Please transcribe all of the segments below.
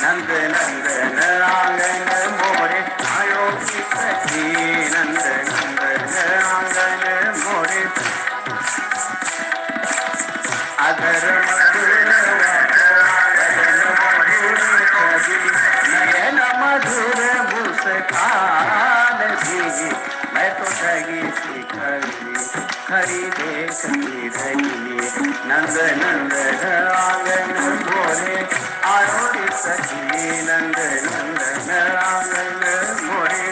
नंद नंदन आंगन मोरे आयो की सखी, नंद नंदन आंगन मोरे अधर मधुर नयन मधुर मुस्कान भी, मैं तो ठगी सी खरी देखती रही। नंद नंदन आंगन मोरे आयो रे सखी, नंद नंदन आंगन मोरे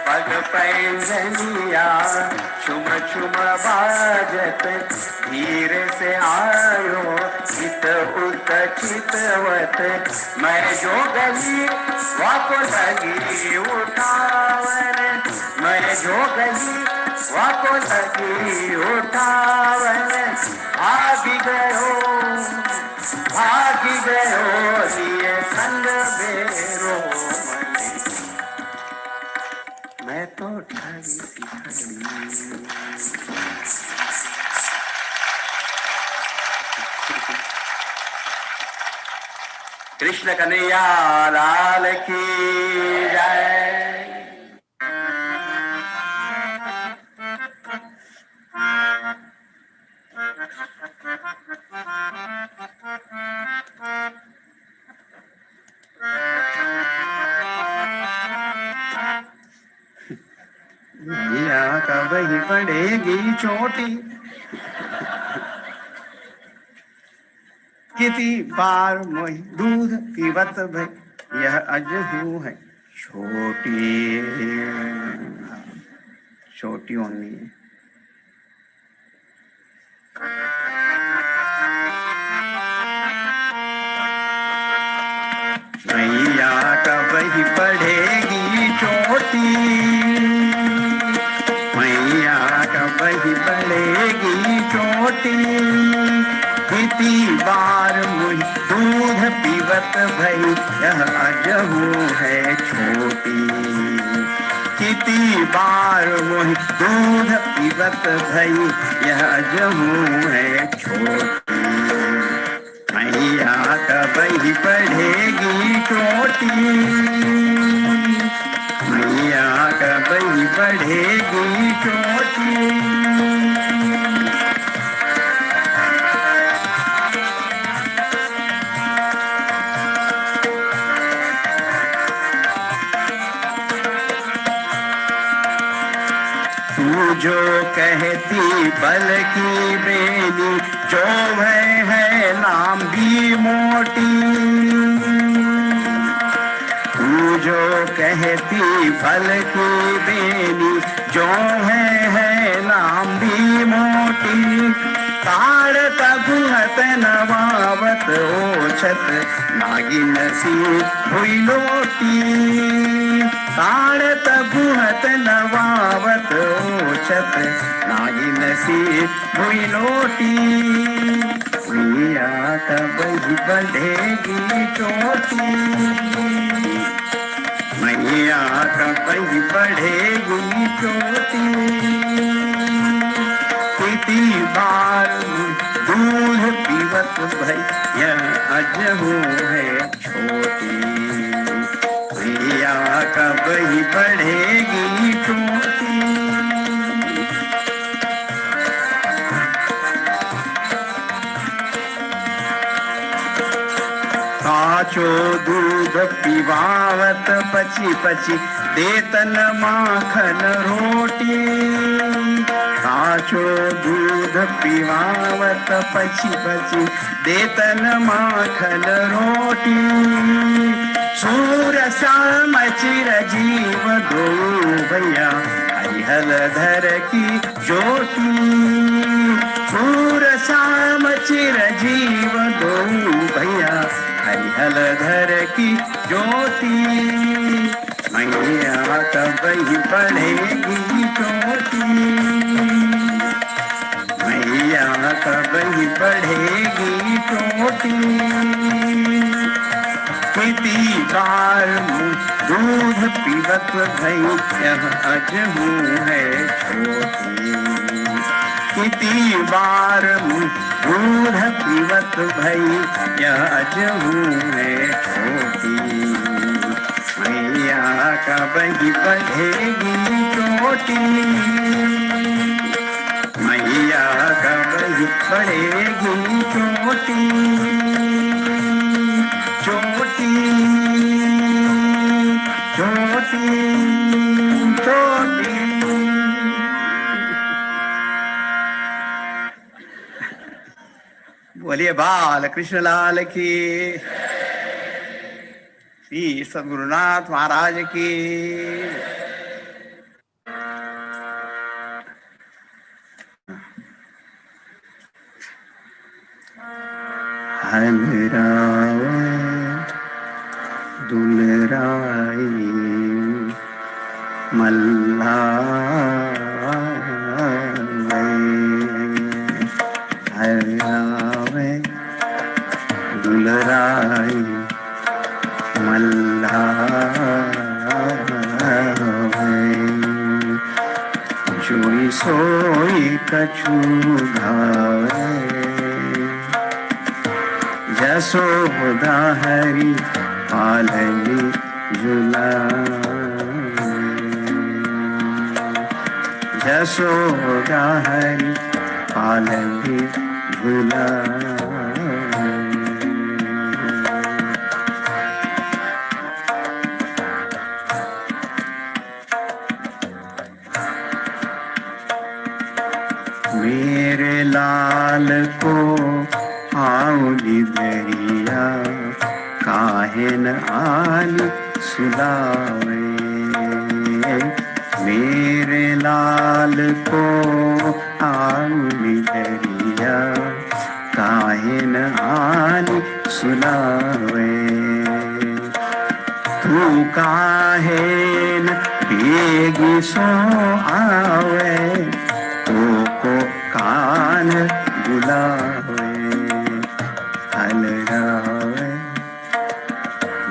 पग पैंजनिया छुम छुम बाजत, धीरे से आयो चित उत चितवत, मैं जो गली वाको लगी उठावन, मैं जो गली वाको लगी उठावन, भागी गयो लिए संग बेरो मने, मैं तो ठगी सी खड़ी। कृष्ण कन्हैया लाल की जय। मैया का वही पड़ेगी चोटी, कितनी बार मोहि दूध पीवत भई, यह अजहू है छोटी, छोटी होनी है। मैया का वही पड़ेगी चोटी, मैया का वही पड़ेगी चोटी, कितनी बार मुझ दूध पीवत भई, यह अजहू है छोटी, कितनी बार मुझ दूध पीवत भई, यह अजहू है छोटी, मैया का वही पढ़ेगी चोटी, मैया का वही पढ़ेगी चोटी। जो कहती बल की बेली, जो है लांबी मोटी, तू जो कहती बल की बेली, जो है लांबी मोटी, ताड़ तबुहत नवावत ओछत, नागिन सी हुई लोटी, ताड़ तबुहत नवावत ओछत, नागिन सी हुई लोटी, मैया का वही बढ़ेगी चोटी, मैया का वही बढ़ेगी चोटी, कितनी बार दूध पीवत भई, यह अजहू है छोटी, मैया का वही बढ़ेगी चोटी। काचो दूध पीवावत पची पची, देतन माखन रोटी, काचो दूध पीवावत पची पची, देतन माखन रोटी, सूर श्याम चिरजीव दो भैया, हरिहल धर की ज्योति, सूर श्याम चिरजीव दो भैया, हरिहल धर की ज्योति, मैया का वही बढ़ेगी चोटी, मैया का वही बढ़ेगी चोटी, कितनी बार दूध पीवत भई, यह अजहू है छोटी, कितनी बार दूध पीवत भई यह अजहू है छोटी, मैया कब ही बढ़ेगी चोटी, मैया कब ही बढ़ेगी चोटी, चोटी चोटी चोटी। बोलिए बाल कृष्ण लाल की, श्री सद्गुरुनाथ महाराज की। हलरावे दुलराई मल्लावे, हलरावे दुलराई मल्लावे, जोई सोई कछु धावे, जसोदा हरि पालनी झुलावे, जसोदा हरि पालनी झुलावे। मेरे लाल को आउली दरिया काहे न आली सुलावे, मेरे लाल को आउली दरिया काहे न आली सुलावे, तू काहे न बेगी सो आवे, तो को कान बुलावे, हलरावे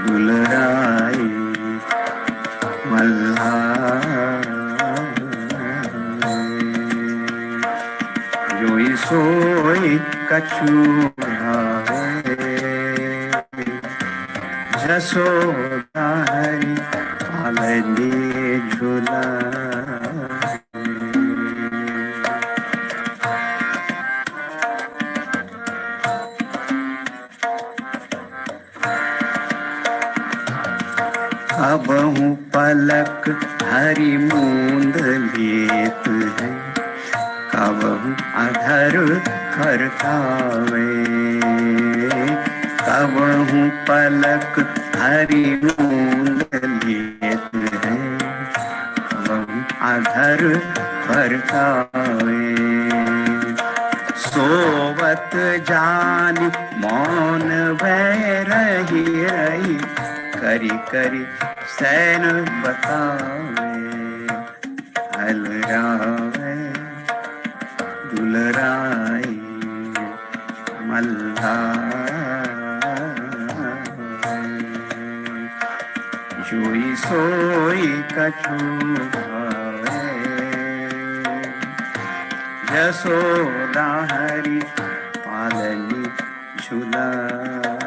दुलराई मल्लावे, जोई सोई कछु भावे, जसोदा हरि पालनी झुलावे। अबहु पलक हरि मूंद लेत है, कबहु अधर खरकावे, कबहु पलक हरि मूंद लेत है, कबहु अधर खरकावे, सोवत जानी मौन भय रही रही, करी करी सैन बतावे, हलरावे दुलराई मल्लावे, जोई सोई कछु भावे, जसोदा हरि पालनी झुलावे।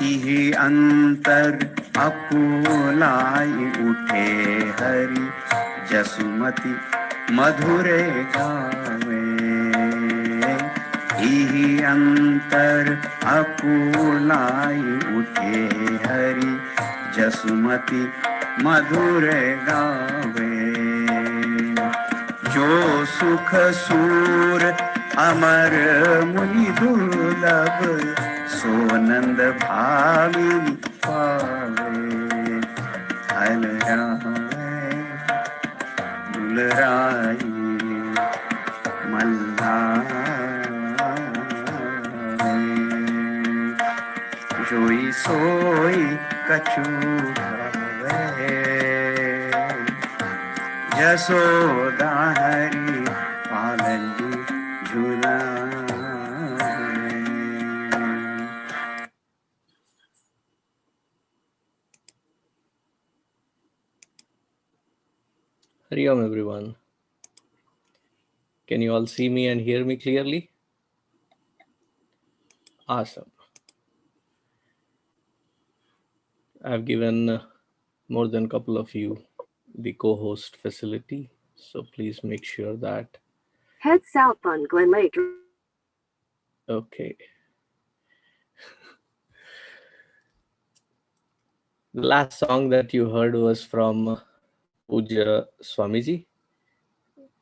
इहि अंतर अकुलाई उठे हरि, जसुमति मधुरे गावे, इहि अंतर अकुलाई उठे हरि, जसुमति मधुरे गावे, जो सुख सूर अमर मुनि दुर्लभ, सोनंद भामिनी पावे, हलरावे दुलराई मल्लावे, जोई सोई कछु भावे, जसोदा हरि पालनी झुलावे। ' Hari Om, everyone. Can you all see me and hear me clearly? Awesome. I've given more than a couple of you the co-host facility, so please make sure that. Head south on Glen Lake. Okay. The last song that you heard was from Puja Swamiji,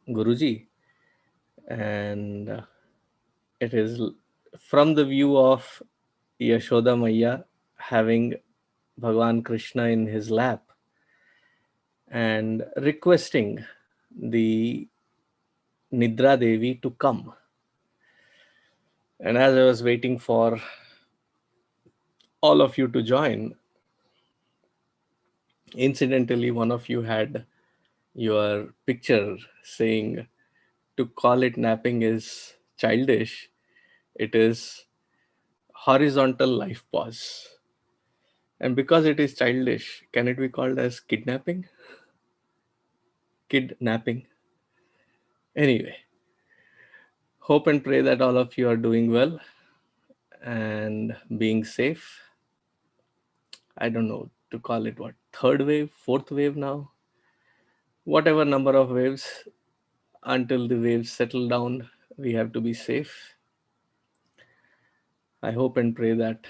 Guruji, and it is from the view of Yashoda Maya having Bhagwan Krishna in his lap and requesting the Nidra Devi to come. And as I was waiting for all of you to join, incidentally, one of you had your picture saying to call it napping is childish. It is horizontal life pause. And because it is childish, can it be called as kidnapping? Kidnapping. Anyway, hope and pray that all of you are doing well and being safe. I don't know to call it what, third wave, fourth wave now, whatever number of waves, until the waves settle down, we have to be safe. I hope and pray that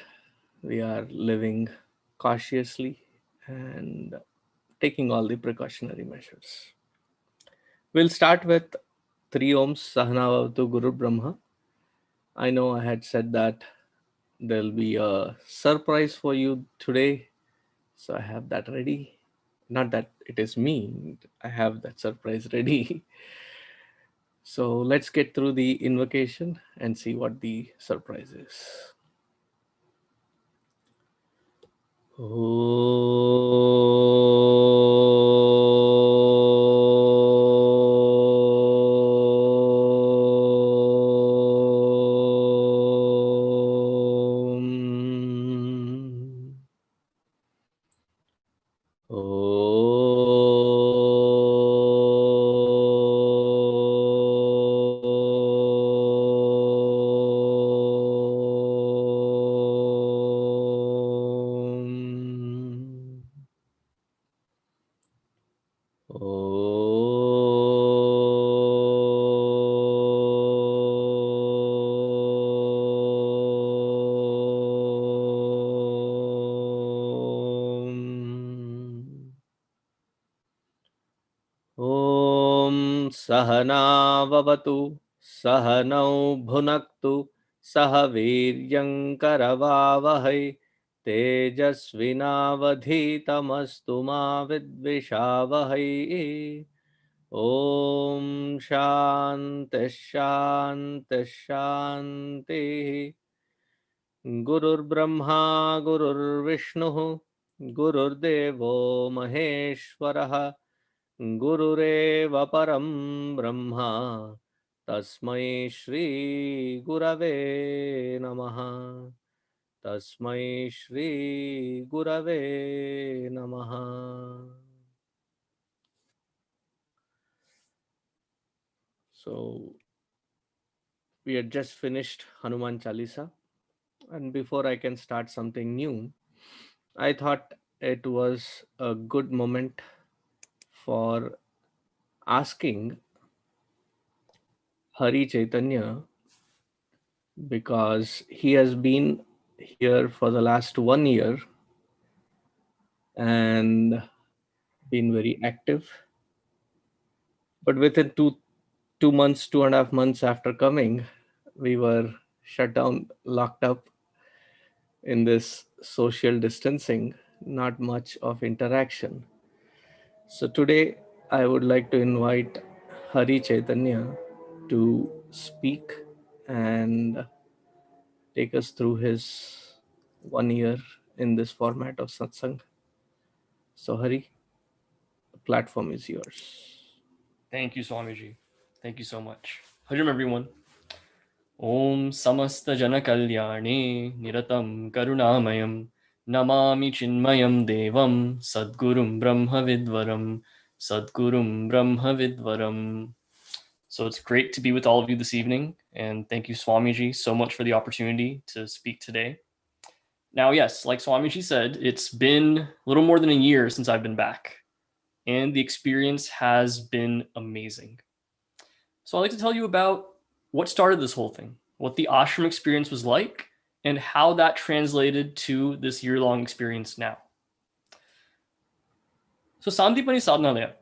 we are living cautiously and taking all the precautionary measures. We'll start with 3 Ohms Sahanavavatu Guru Brahma. I know I had said that there'll be a surprise for you today, so I have that ready. Not that it is me, I have that surprise ready. So let's get through the invocation and see what the surprise is. ॐ सहनाववतु सहनौ भुनक्तु सह वीर्यङ्करवावहै तेजस्विनावधीतमस्तु मा विद्विषावहै ॐ शान्तिः गुरुर्ब्रह्मा गुरुर्विष्णुः गुरुर्देवो महेश्वरः गुरुरेव परं ब्रह्म तस्मै श्री गुरवे नमः तस्मै श्री गुरवे नमः. So we had just finished Hanuman Chalisa, and before I can start something new, I thought it was a good moment for asking Hari Chaitanya, because he has been here for the last 1 year and been very active. But within 2 months, 2.5 months after coming, we were shut down, locked up in this social distancing, not much of interaction. So today I would like to invite Hari Chaitanya to speak and take us through his 1 year in this format of satsang. So Hari, the platform is yours. Thank you, Swamiji. Thank you so much. Hajam, everyone. Om Samasta Jana Kalyane Niratam Karunamayam Namami Chinmayam Devam Sadgurum Brahma Vidvaram Sadgurum Brahma Vidvaram. So it's great to be with all of you this evening, and thank you, Swamiji, so much for the opportunity to speak today. Now, yes, like Swamiji said, it's been a little more than a year since I've been back, and the experience has been amazing. So I'd like to tell you about what started this whole thing, what the ashram experience was like, and how that translated to this year-long experience now. So Sandipani Sadhanalaya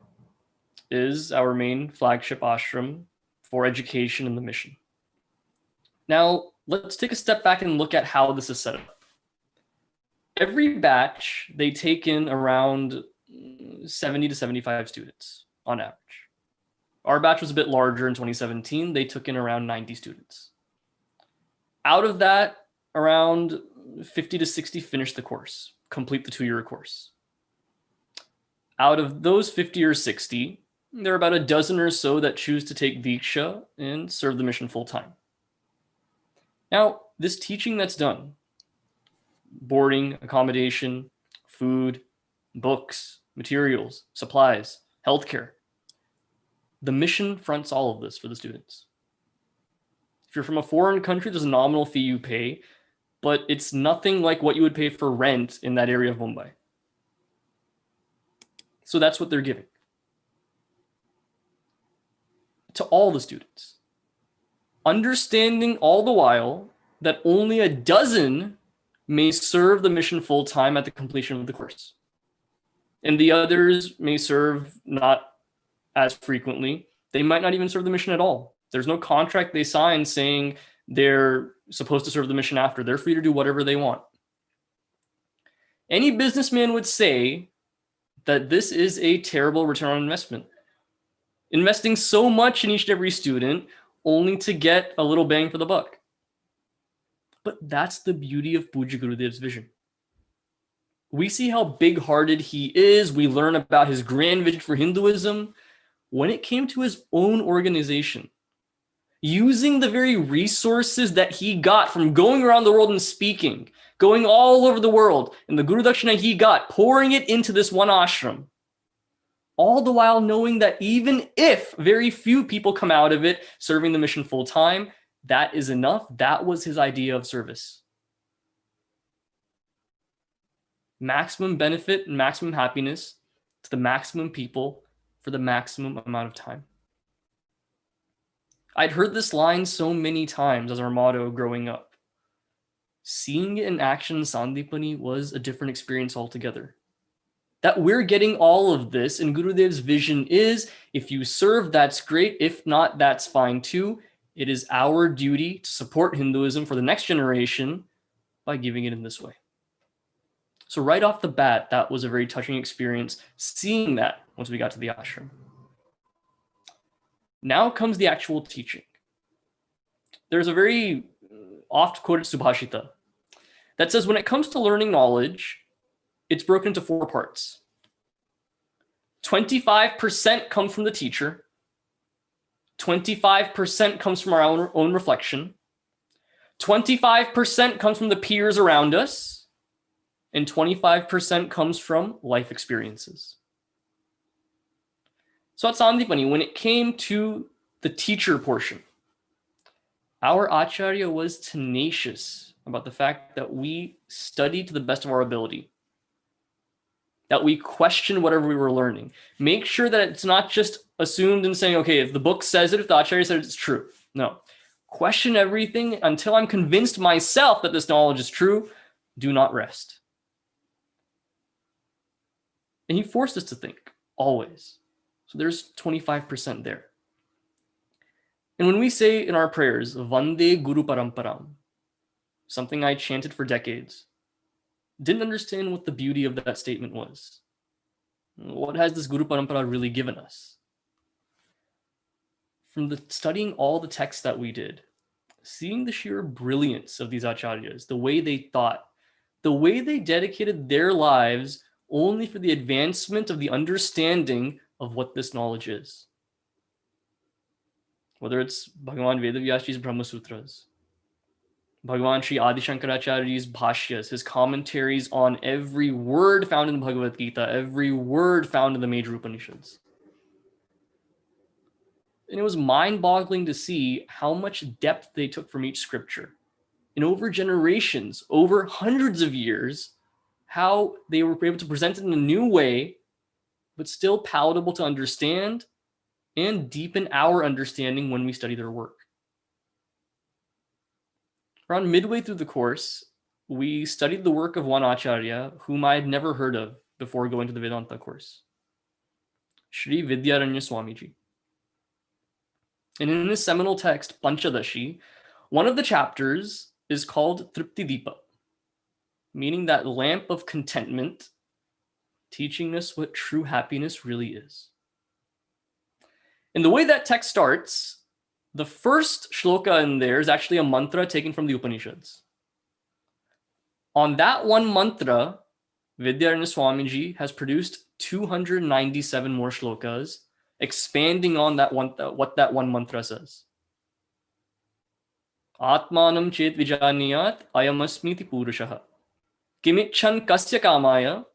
is our main flagship ashram for education and the mission. Now, let's take a step back and look at how this is set up. Every batch, they take in around 70 to 75 students on average. Our batch was a bit larger in 2017. They took in around 90 students. Out of that, around 50 to 60 finish the course, complete the 2-year course. Out of those 50 or 60, there are about a dozen or so that choose to take Diksha and serve the mission full time. Now, this teaching that's done, boarding, accommodation, food, books, materials, supplies, healthcare, the mission fronts all of this for the students. If you're from a foreign country, there's a nominal fee you pay, but it's nothing like what you would pay for rent in that area of Mumbai. So that's what they're giving to all the students. Understanding all the while that only a dozen may serve the mission full time at the completion of the course. And the others may serve not as frequently. They might not even serve the mission at all. There's no contract they sign saying they're supposed to serve the mission after. They're free to do whatever they want. Any businessman would say that this is a terrible return on investment. Investing so much in each and every student only to get a little bang for the buck. But that's the beauty of Pujya Gurudev's vision. We see how big-hearted he is. We learn about his grand vision for Hinduism. When it came to his own organization, using the very resources that he got from going around the world and speaking, going all over the world, and the Guru Dakshina he got, pouring it into this one ashram, all the while knowing that even if very few people come out of it serving the mission full time, that is enough. That was his idea of service. Maximum benefit and maximum happiness to the maximum people for the maximum amount of time. I'd heard this line so many times as our motto growing up. Seeing it in action in Sandipani was a different experience altogether. That we're getting all of this, and Gurudev's vision is, if you serve, that's great. If not, that's fine too. It is our duty to support Hinduism for the next generation by giving it in this way. So right off the bat, that was a very touching experience, seeing that once we got to the ashram. Now comes the actual teaching. There's a very oft-quoted Subhashita that says when it comes to learning knowledge, it's broken into 4 parts. 25% comes from the teacher. 25% comes from our own reflection. 25% comes from the peers around us. And 25% comes from life experiences. So at Sandipani, when it came to the teacher portion, our Acharya was tenacious about the fact that we studied to the best of our ability, that we question whatever we were learning. Make sure that it's not just assumed and saying, okay, if the book says it, if the Acharya says it, it's true. No. Question everything until I'm convinced myself that this knowledge is true. Do not rest. And he forced us to think, always. So there's 25% there. And when we say in our prayers, Vande Guru Paramparam, something I chanted for decades, didn't understand what the beauty of that statement was. What has this Guru Parampara really given us? From studying all the texts that we did, seeing the sheer brilliance of these acharyas, the way they thought, the way they dedicated their lives only for the advancement of the understanding of what this knowledge is. Whether it's Bhagavan Vedavyasji's Brahma Sutras, Bhagavan Sri Adi Shankaracharya's Bhashyas, his commentaries on every word found in the Bhagavad Gita, every word found in the major Upanishads. And it was mind-boggling to see how much depth they took from each scripture. And over generations, over hundreds of years, how they were able to present it in a new way, but still palatable to understand and deepen our understanding when we study their work. Around midway through the course, we studied the work of one Acharya whom I had never heard of before going to the Vedanta course, Sri Vidyaranya Swamiji. And in his seminal text, Panchadashi, one of the chapters is called Tripti Deepa, meaning that lamp of contentment, teaching us what true happiness really is. And the way that text starts, the first shloka in there is actually a mantra taken from the Upanishads. On that one mantra, Vidyaranya Swamiji has produced 297 more shlokas, expanding on that one, what that one mantra says. Atmanam chet vijaniyat ayamasmiti purushaha. Kimichan kasya kamaya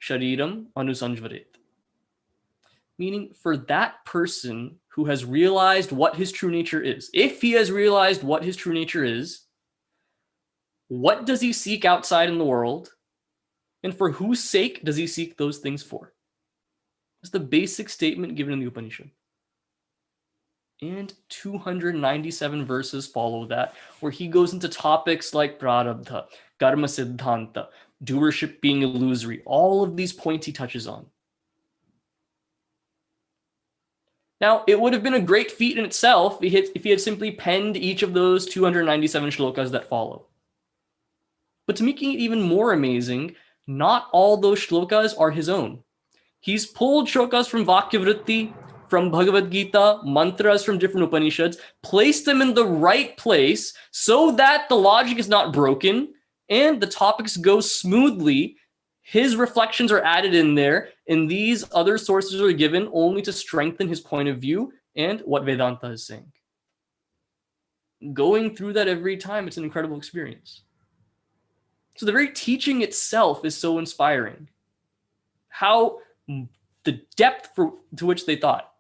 shariram anusanjvaret. Meaning, for that person who has realized what his true nature is, if he has realized what his true nature is, what does he seek outside in the world? And for whose sake does he seek those things for? It's the basic statement given in the Upanishad. And 297 verses follow that, where he goes into topics like prarabdha, karma siddhanta, doership being illusory. All of these points he touches on. Now, it would have been a great feat in itself if he had simply penned each of those 297 shlokas that follow. But to make it even more amazing, not all those shlokas are his own. He's pulled shlokas from Vakyavritti, from Bhagavad Gita, mantras from different Upanishads, placed them in the right place so that the logic is not broken and the topics go smoothly. His reflections are added in there, and these other sources are given only to strengthen his point of view and what Vedanta is saying. Going through that every time, it's an incredible experience. So the very teaching itself is so inspiring. How the depth to which they thought.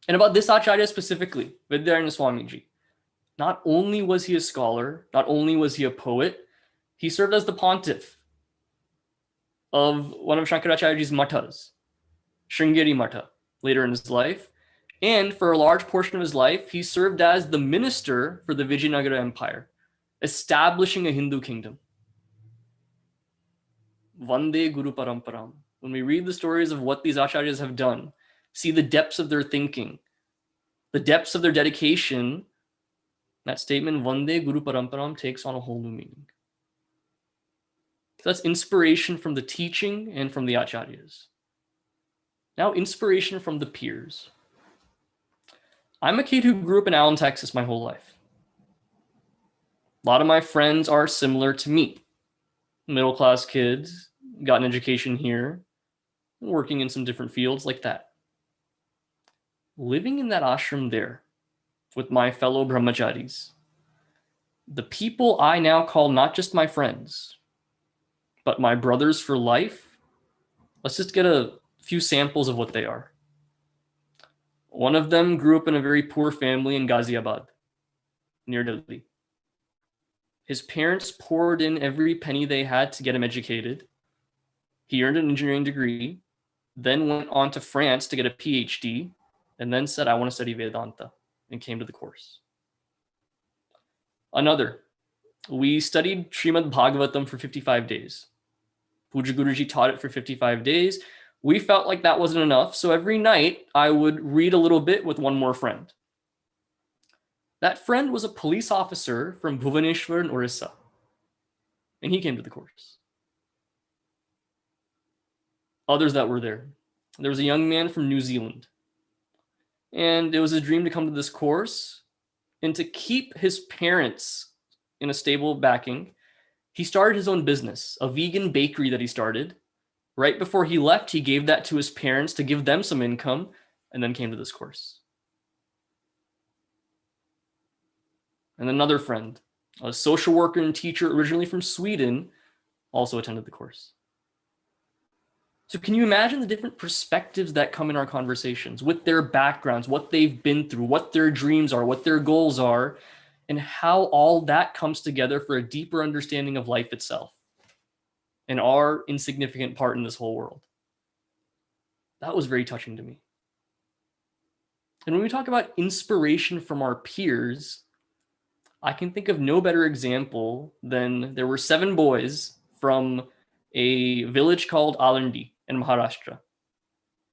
And about this Acharya specifically, Vidyaranya Swamiji, not only was he a scholar, not only was he a poet, he served as the pontiff of one of Shankaracharyaji's mathas, Sringeri Matha, later in his life. And for a large portion of his life, he served as the minister for the Vijayanagara Empire, establishing a Hindu kingdom. Vande Guru Paramparam. When we read the stories of what these acharyas have done, see the depths of their thinking, the depths of their dedication, that statement, Vande Guru Paramparam, takes on a whole new meaning. So that's inspiration from the teaching and from the acharyas. Now, inspiration from the peers. I'm a kid who grew up in Allen, Texas my whole life. A lot of my friends are similar to me. Middle-class kids, got an education here, working in some different fields like that. Living in that ashram there with my fellow brahmacharis, the people I now call not just my friends, but my brothers for life, let's just get a few samples of what they are. One of them grew up in a very poor family in Ghaziabad, near Delhi. His parents poured in every penny they had to get him educated. He earned an engineering degree, then went on to France to get a PhD, and then said, I want to study Vedanta, and came to the course. Another, we studied Srimad Bhagavatam for 55 days. Puja Guruji taught it for 55 days. We felt like that wasn't enough, so every night I would read a little bit with one more friend. That friend was a police officer from Bhubaneswar in Orissa, and he came to the course. Others that were there. There was a young man from New Zealand, and it was his dream to come to this course and to keep his parents in a stable backing. He started his own business, a vegan bakery that he started. Right before he left, he gave that to his parents to give them some income, and then came to this course. And another friend, a social worker and teacher originally from Sweden, also attended the course. So can you imagine the different perspectives that come in our conversations with their backgrounds, what they've been through, what their dreams are, what their goals are, and how all that comes together for a deeper understanding of life itself and our insignificant part in this whole world? That was very touching to me. And when we talk about inspiration from our peers, I can think of no better example than there were 7 boys from a village called Alandi in Maharashtra.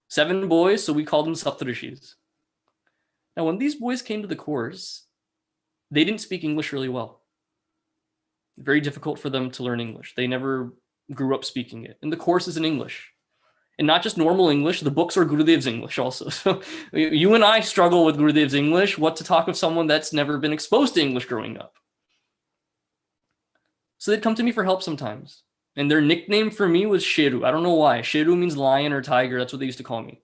7 boys, so we called them Saptarishis. Now, when these boys came to the course, they didn't speak English really well. Very difficult for them to learn English. They never grew up speaking it. And the course is in English. And not just normal English, the books are Gurudev's English also. So you and I struggle with Gurudev's English. What to talk of someone that's never been exposed to English growing up? So they'd come to me for help sometimes. And their nickname for me was Sheru. I don't know why. Sheru means lion or tiger. That's what they used to call me.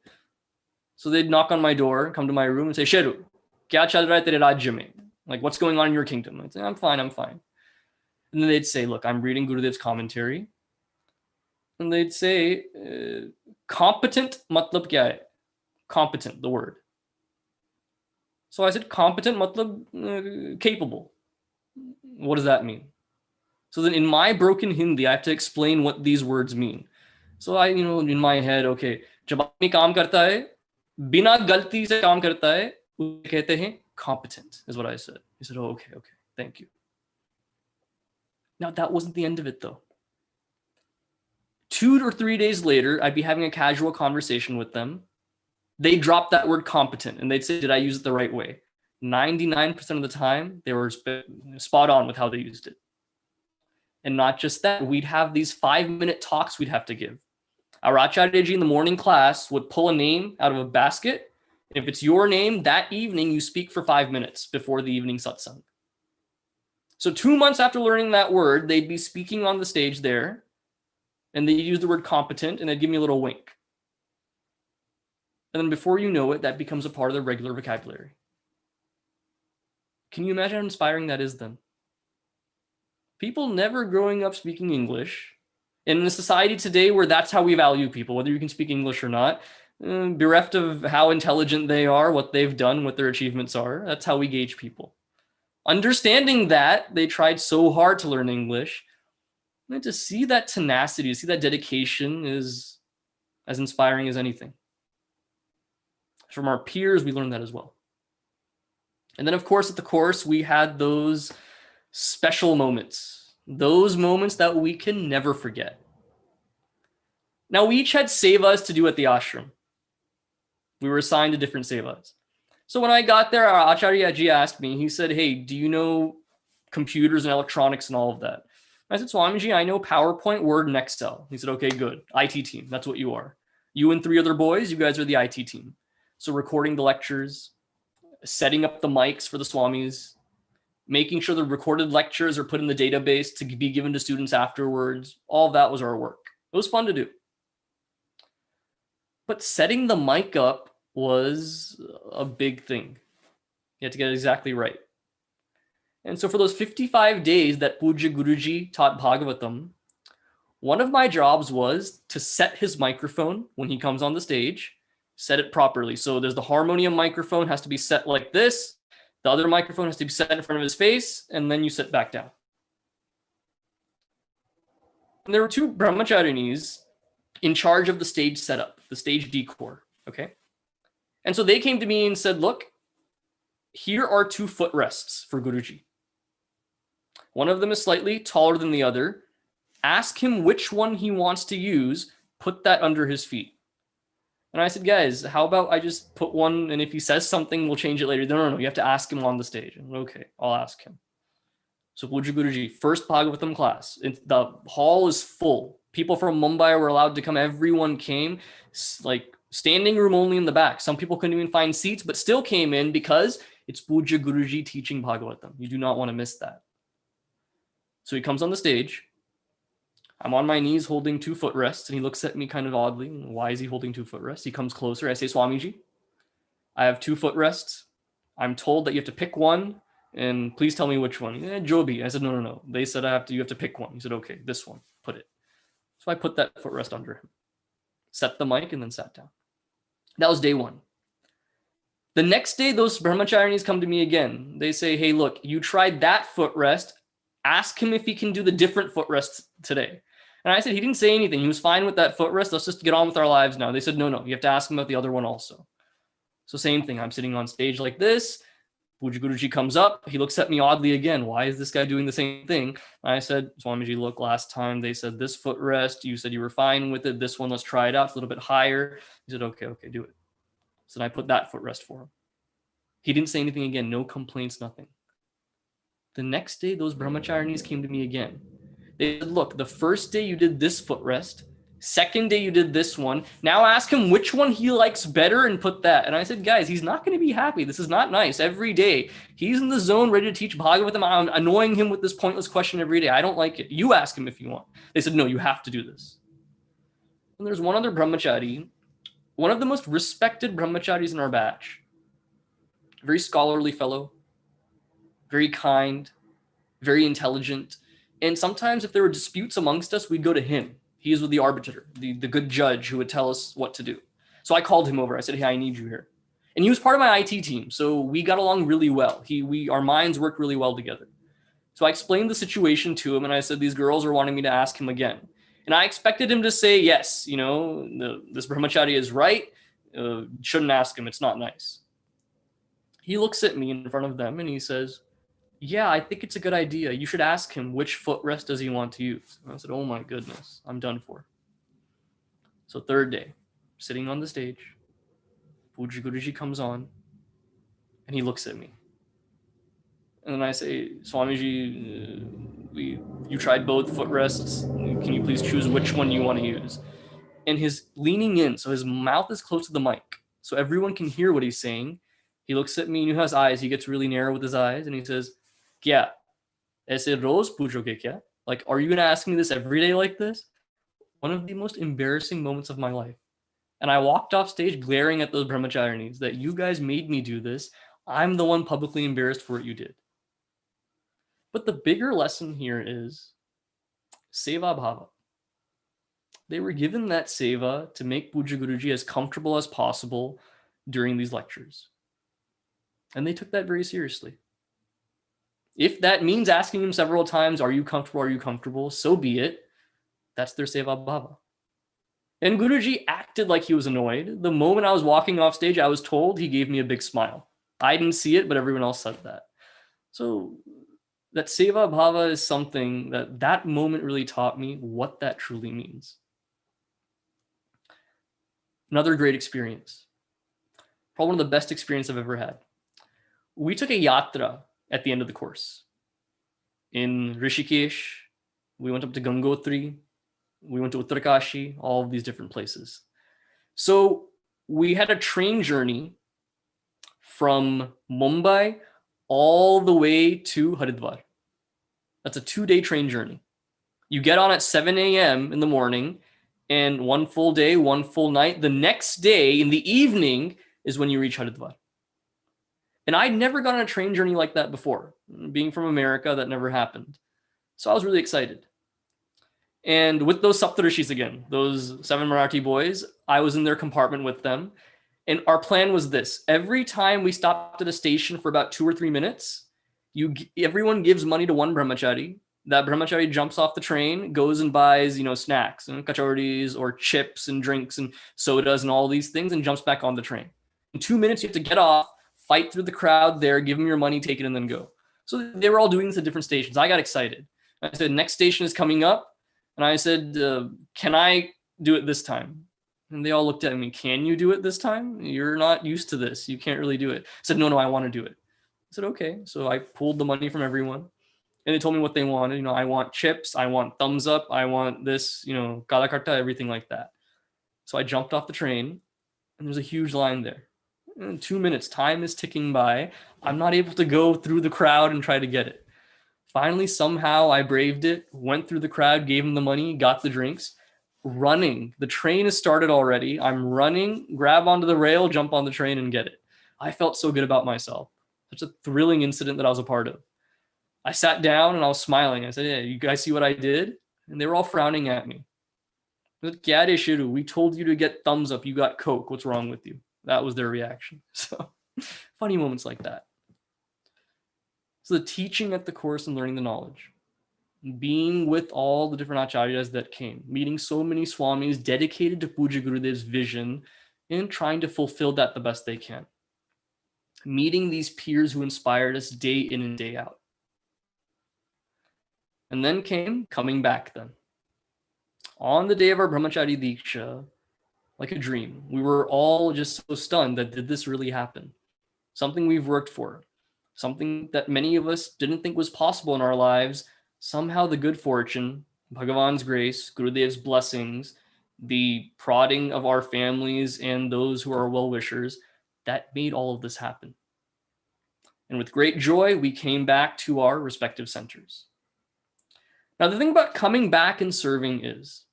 So they'd knock on my door, come to my room and say, Sheru, kya chal raha hai tere rajya mein? Like, what's going on in your kingdom? I'd say, I'm fine. And then they'd say, look, I'm reading Gurudev's commentary. And they'd say, competent matlab kya hai? Competent, the word. So I said, competent matlab capable. What does that mean? So then in my broken Hindi, I have to explain what these words mean. So I, in my head, okay, jab aadmi kaam karta hai, bina galti se kaam karta hai, usse kehte hain competent, is what I said. He said, oh, okay, thank you. Now that wasn't the end of it though. 2 or 3 days later, I'd be having a casual conversation with them. They dropped that word competent and they'd say, did I use it the right way? 99% of the time, they were spot on with how they used it. And not just that, we'd have these 5-minute talks we'd have to give. Our Acharyaji in the morning class would pull a name out of a basket. If it's your name, that evening you speak for 5 minutes before the evening satsang. So 2 months after learning that word, they'd be speaking on the stage there, and they'd use the word competent, and they'd give me a little wink. And then before you know it, that becomes a part of their regular vocabulary. Can you imagine how inspiring that is then? People never growing up speaking English, and in a society today where that's how we value people, whether you can speak English or not, bereft of how intelligent they are, what they've done, what their achievements are, that's how we gauge people. Understanding that they tried so hard to learn English, and to see that tenacity, to see that dedication is as inspiring as anything. From our peers, we learned that as well. And then, of course, at the course, we had those special moments, those moments that we can never forget. Now, we each had sevas to do at the ashram. We were assigned to different sevas. So when I got there, our Acharya Ji asked me, he said, hey, do you know computers and electronics and all of that? I said, Swamiji, I know PowerPoint, Word, and Excel. He said, okay, good. IT team, that's what you are. You and 3 other boys, you guys are the IT team. So recording the lectures, setting up the mics for the Swamis, making sure the recorded lectures are put in the database to be given to students afterwards. All of that was our work. It was fun to do. But setting the mic up was a big thing. You had to get it exactly right. And so for those 55 days that Pujya Guruji taught Bhagavatam, one of my jobs was to set his microphone when he comes on the stage, set it properly. So there's the harmonium microphone has to be set like this. The other microphone has to be set in front of his face, and then you sit back down. And there were 2 brahmacharinis in charge of the stage setup, the stage decor, okay? And so they came to me and said, look, here are 2 footrests for Guruji. One of them is slightly taller than the other. Ask him which one he wants to use, put that under his feet. And I said, guys, how about I just put one, and if he says something, we'll change it later. No, you have to ask him on the stage. And okay, I'll ask him. So Pujya Guruji, first Bhagavatam class. The hall is full. People from Mumbai were allowed to come. Everyone came, like standing room only in the back. Some people couldn't even find seats, but still came in because it's Pujya Guruji teaching Bhagavatam. You do not want to miss that. So he comes on the stage. I'm on my knees holding 2 footrests, and he looks at me kind of oddly. Why is he holding 2 footrests? He comes closer. I say, Swamiji, I have 2 footrests. I'm told that you have to pick one, and please tell me which one. Jobi. I said, no. They said you have to pick one. He said, okay, this one, put it. So I put that footrest under him. set the mic, and then sat down. That was day one. The next day, those brahmacharis come to me again. They say, hey, look, you tried that footrest. Ask him if he can do the different footrest today. And I said, he didn't say anything. He was fine with that footrest. Let's just get on with our lives now. They said, no, you have to ask him about the other one also. So same thing. I'm sitting on stage like this. Puja Guruji comes up. He looks at me oddly again. Why is this guy doing the same thing? And I said, Swamiji, look, last time they said this footrest. You said you were fine with it. This one, let's try it out. It's a little bit higher. He said, okay, do it. So then I put that footrest for him. He didn't say anything again. No complaints, nothing. The next day, those brahmacharis came to me again. They said, look, the first day you did this footrest. Second day you did this one. Now ask him which one he likes better and put that. And I said, guys, he's not going to be happy. This is not nice. Every day he's in the zone ready to teach Bhagavatam. I'm annoying him with this pointless question every day. I don't like it. You ask him if you want. They said, no, you have to do this. And there's one other brahmachari, one of the most respected brahmacharis in our batch. Very scholarly fellow, very kind, very intelligent. And sometimes if there were disputes amongst us, we'd go to him. He is the arbiter, the good judge who would tell us what to do. So I called him over. I said, hey, I need you here. And he was part of my IT team. So we got along really well. Our minds worked really well together. So I explained the situation to him. And I said, these girls are wanting me to ask him again. And I expected him to say, yes, this brahmachari is right. Shouldn't ask him. It's not nice. He looks at me in front of them and he says, yeah, I think it's a good idea. You should ask him which footrest does he want to use. And I said, oh my goodness, I'm done for. So third day, sitting on the stage, Puja Guruji comes on and he looks at me. And then I say, Swamiji, you tried both footrests. Can you please choose which one you want to use? And he's leaning in, so his mouth is close to the mic, so everyone can hear what he's saying. He looks at me and he has eyes. He gets really narrow with his eyes and he says, Kya? Aise roz puchoge kya? Like, are you going to ask me this every day like this? One of the most embarrassing moments of my life. And I walked off stage glaring at those brahmacharis that you guys made me do this. I'm the one publicly embarrassed for what you did. But the bigger lesson here is seva bhava. They were given that seva to make Puja Guruji as comfortable as possible during these lectures. And they took that very seriously. If that means asking him several times, are you comfortable? Are you comfortable? So be it. That's their seva bhava. And Guruji acted like he was annoyed. The moment I was walking off stage, I was told, he gave me a big smile. I didn't see it, but everyone else said that. So that seva bhava is something that moment really taught me what that truly means. Another great experience. Probably one of the best experiences I've ever had. We took a yatra at the end of the course. In Rishikesh, we went up to Gangotri, we went to Uttarakashi, all of these different places. So we had a train journey from Mumbai all the way to Haridwar. That's a 2-day train journey. You get on at 7 a.m. in the morning, and one full day, one full night. The next day in the evening is when you reach Haridwar. And I'd never gone on a train journey like that before. Being from America, that never happened. So I was really excited. And with those Saptarishis again, those 7 Marathi boys, I was in their compartment with them. And our plan was this. Every time we stopped at a station for about 2 or 3 minutes, everyone gives money to one brahmachari. That brahmachari jumps off the train, goes and buys, snacks and kachoris or chips and drinks and sodas and all these things and jumps back on the train. In 2 minutes, you have to get off, fight through the crowd there, give them your money, take it, and then go. So they were all doing this at different stations. I got excited. I said, next station is coming up. And I said, can I do it this time? And they all looked at me, can you do it this time? You're not used to this. You can't really do it. I said, no, I want to do it. I said, okay. So I pulled the money from everyone. And they told me what they wanted. I want chips. I want thumbs up. I want this, kala karta, everything like that. So I jumped off the train and there's a huge line there. In 2 minutes, time is ticking by. I'm not able to go through the crowd and try to get it. Finally, somehow I braved it, went through the crowd, gave them the money, got the drinks, running. The train has started already. I'm running, grab onto the rail, jump on the train and get it. I felt so good about myself. Such a thrilling incident that I was a part of. I sat down and I was smiling. I said, yeah, you guys see what I did? And they were all frowning at me. "Kya re Shiru? We told you to get thumbs up. You got Coke. What's wrong with you?" That was their reaction. So funny moments like that. So the teaching at the course and learning the knowledge, being with all the different acharyas that came, meeting so many swamis dedicated to Puja Gurudev's vision and trying to fulfill that the best they can. Meeting these peers who inspired us day in and day out. And then coming back then. On the day of our Brahmachari Diksha, like a dream, we were all just so stunned that did this really happen? Something we've worked for, something that many of us didn't think was possible in our lives. Somehow the good fortune, Bhagavan's grace, Gurudev's blessings, the prodding of our families and those who are well-wishers, that made all of this happen. And with great joy, we came back to our respective centers. Now, the thing about coming back and serving is,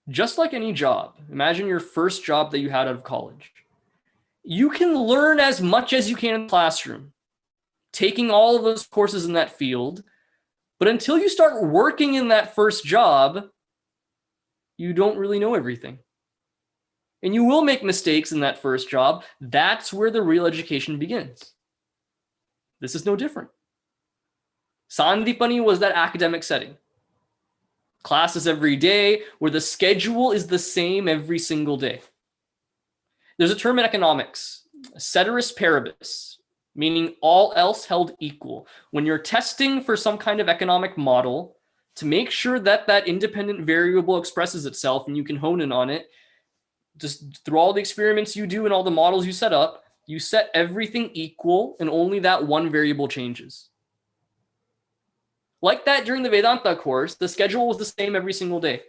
just like any job, imagine your first job that you had out of college. You can learn as much as you can in the classroom, taking all of those courses in that field, but until you start working in that first job, you don't really know everything. And you will make mistakes in that first job. That's where the real education begins. This is no different. Sandipani was that academic setting. Classes every day, where the schedule is the same every single day. There's a term in economics, ceteris paribus, meaning all else held equal. When you're testing for some kind of economic model to make sure that that independent variable expresses itself and you can hone in on it, just through all the experiments you do and all the models you set up, you set everything equal and only that one variable changes. Like that during the Vedanta course, the schedule was the same every single day.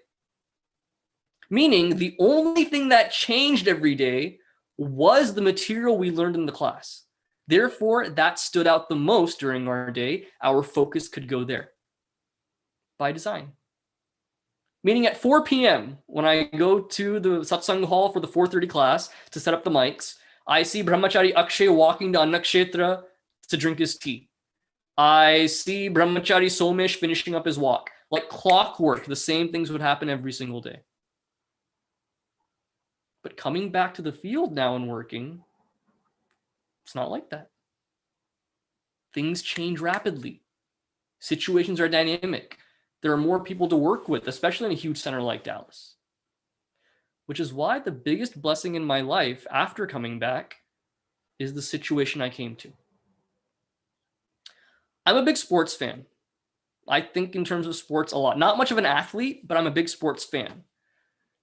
Meaning the only thing that changed every day was the material we learned in the class. Therefore, that stood out the most during our day. Our focus could go there by design. Meaning at 4 p.m., when I go to the Satsang hall for the 4:30 class to set up the mics, I see Brahmachari Akshay walking to Annakshetra to drink his tea. I see Brahmachari Somesh finishing up his walk. Like clockwork, the same things would happen every single day. But coming back to the field now and working, it's not like that. Things change rapidly. Situations are dynamic. There are more people to work with, especially in a huge center like Dallas. Which is why the biggest blessing in my life after coming back is the situation I came to. I'm a big sports fan. I think in terms of sports a lot. Not much of an athlete, but I'm a big sports fan.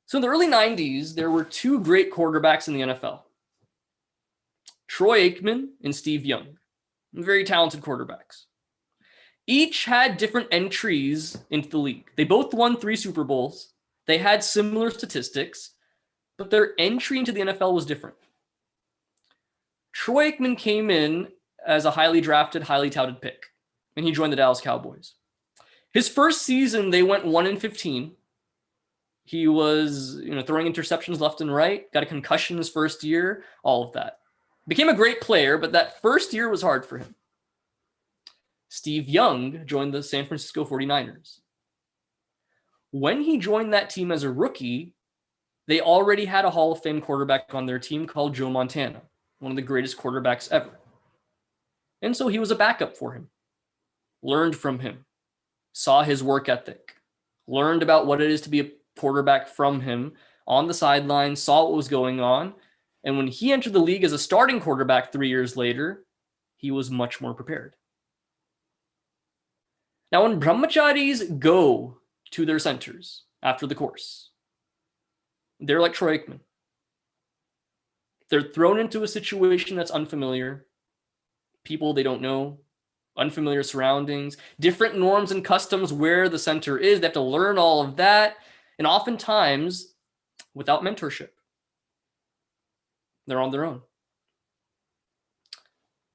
So in the early 90s, there were two great quarterbacks in the NFL. Troy Aikman and Steve Young. Very talented quarterbacks. Each had different entries into the league. They both won 3 Super Bowls. They had similar statistics, but their entry into the NFL was different. Troy Aikman came in as a highly drafted, highly touted pick, and he joined the Dallas Cowboys. His first season, they went 1-15. He was, throwing interceptions left and right, got a concussion his first year, all of that. Became a great player, but that first year was hard for him. Steve Young joined the San Francisco 49ers. When he joined that team as a rookie, they already had a Hall of Fame quarterback on their team called Joe Montana, one of the greatest quarterbacks ever. And so he was a backup for him, learned from him, saw his work ethic, learned about what it is to be a quarterback from him on the sidelines, saw what was going on. And when he entered the league as a starting quarterback 3 years later, he was much more prepared. Now, when Brahmacharis go to their centers after the course, they're like Troy Aikman. They're thrown into a situation that's unfamiliar, people they don't know, unfamiliar surroundings, different norms and customs where the center is. They have to learn all of that, and oftentimes without mentorship. They're on their own.